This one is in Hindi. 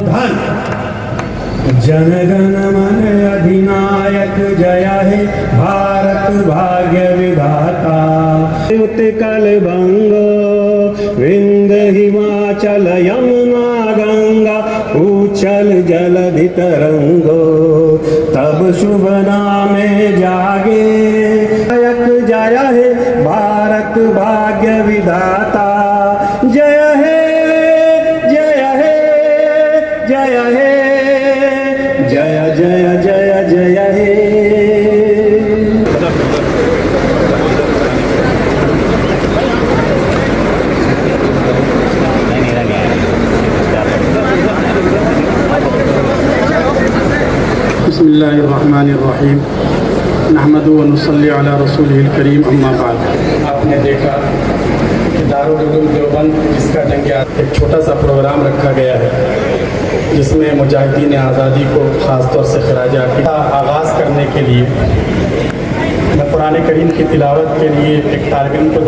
धन जनगण मन अधिनायक जय हे भारत भाग्य विधाता। उत्कल बंगो विंध्य हिमाचल यमुना गंगा उछल जलधि तरंगो तब शुभ नामे जागे। जय हे भारत भाग्य विधाता। जय हे जय हे जय हे जय जय जय जय हे। बिस्मिल्लाहिर्रहमानिर्रहीम नहमदु व नुसल्ली अला रसूलिहिल करीम अम्मा बाद। आपने देखा कि दारुल उलूम देवबंद जिसका एक छोटा सा प्रोग्राम रखा गया है जिसमें मुजाहिदीन आज़ादी को ख़ास तौर से ख़राज अक़ीदा आगाज़ करने के लिए मैं कुरान करीम की तिलावत के लिए एक तालिब इल्म को